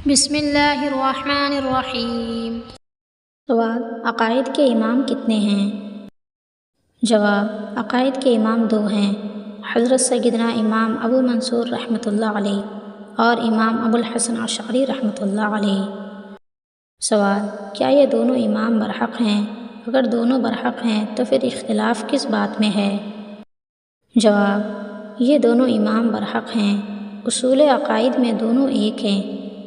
بسم اللہ الرحمن الرحیم۔ سوال: عقائد کے امام کتنے ہیں؟ جواب: عقائد کے امام دو ہیں، حضرت سیدنا امام ابو منصور رحمۃ اللہ علیہ اور امام ابو الحسن اشعری رحمۃ اللہ علیہ۔ سوال: کیا یہ دونوں امام برحق ہیں؟ اگر دونوں برحق ہیں تو پھر اختلاف کس بات میں ہے؟ جواب: یہ دونوں امام برحق ہیں، اصول عقائد میں دونوں ایک ہیں،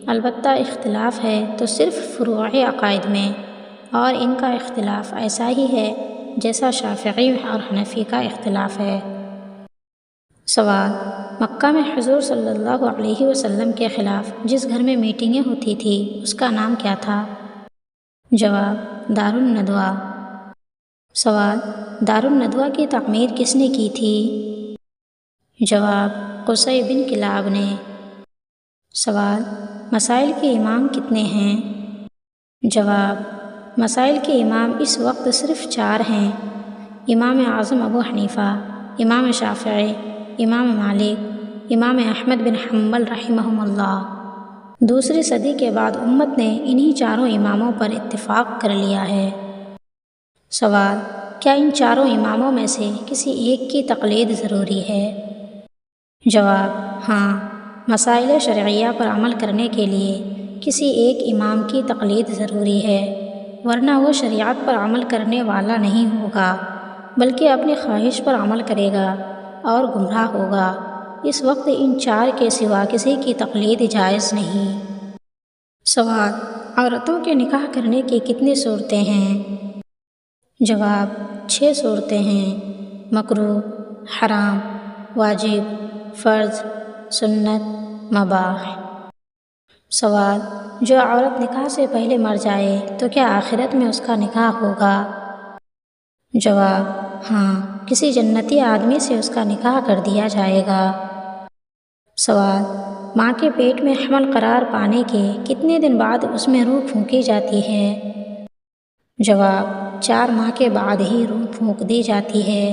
البتہ اختلاف ہے تو صرف فروع عقائد میں، اور ان کا اختلاف ایسا ہی ہے جیسا شافعی اور حنفی کا اختلاف ہے۔ سوال: مکہ میں حضور صلی اللہ علیہ وسلم کے خلاف جس گھر میں میٹنگیں ہوتی تھیں اس کا نام کیا تھا؟ جواب: دار الندوہ۔ سوال: دار الندوہ کی تعمیر کس نے کی تھی؟ جواب: قصی بن کلاب نے۔ سوال: مسائل کے امام کتنے ہیں؟ جواب: مسائل کے امام اس وقت صرف 4 ہیں: امام اعظم ابو حنیفہ، امام شافعی، امام مالک، امام احمد بن حنبل رحمہم اللہ۔ دوسری صدی کے بعد امت نے انہی 4 اماموں پر اتفاق کر لیا ہے۔ سوال: کیا ان 4 اماموں میں سے کسی ایک کی تقلید ضروری ہے؟ جواب: ہاں، مسائل شرعیہ پر عمل کرنے کے لیے کسی ایک امام کی تقلید ضروری ہے، ورنہ وہ شریعت پر عمل کرنے والا نہیں ہوگا بلکہ اپنی خواہش پر عمل کرے گا اور گمراہ ہوگا۔ اس وقت ان 4 کے سوا کسی کی تقلید جائز نہیں۔ سوال: عورتوں کے نکاح کرنے کی کتنی صورتیں ہیں؟ جواب: 6 صورتیں ہیں: مکروہ، حرام، واجب، فرض، سنت، مباح۔ سوال: جو عورت نکاح سے پہلے مر جائے تو کیا آخرت میں اس کا نکاح ہوگا؟ جواب: ہاں، کسی جنتی آدمی سے اس کا نکاح کر دیا جائے گا۔ سوال: ماں کے پیٹ میں حمل قرار پانے کے کتنے دن بعد اس میں روح پھونکی جاتی ہے؟ جواب: 4 ماہ کے بعد ہی روح پھونک دی جاتی ہے۔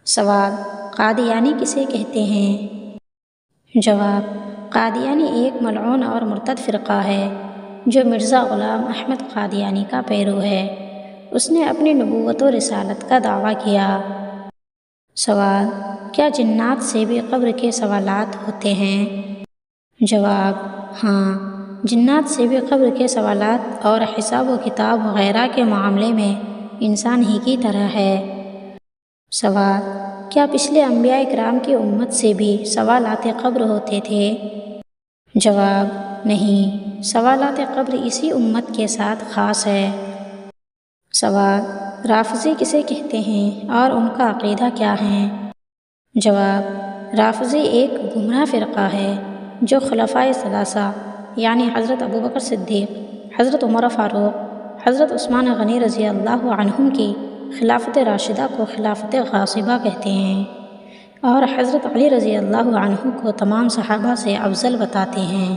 سوال: قادیانی کسے کہتے ہیں؟ جواب: قادیانی ایک ملعون اور مرتد فرقہ ہے جو مرزا غلام احمد قادیانی کا پیرو ہے۔ اس نے اپنی نبوت و رسالت کا دعویٰ کیا۔ سوال: کیا جنات سے بھی قبر کے سوالات ہوتے ہیں؟ جواب: ہاں، جنات سے بھی قبر کے سوالات اور حساب و کتاب وغیرہ کے معاملے میں انسان ہی کی طرح ہے۔ سوال: کیا پچھلے انبیاء کرام کی امت سے بھی سوالات قبر ہوتے تھے؟ جواب: نہیں، سوالات قبر اسی امت کے ساتھ خاص ہے۔ سوال: رافضی کسے کہتے ہیں اور ان کا عقیدہ کیا ہے؟ جواب: رافضی ایک گمراہ فرقہ ہے جو خلفائے ثلاثہ یعنی حضرت ابوبکر صدیق، حضرت عمر فاروق، حضرت عثمان غنی رضی اللہ عنہم کی خلافت راشدہ کو خلافت غاصبہ کہتے ہیں، اور حضرت علی رضی اللہ عنہ کو تمام صحابہ سے افضل بتاتے ہیں۔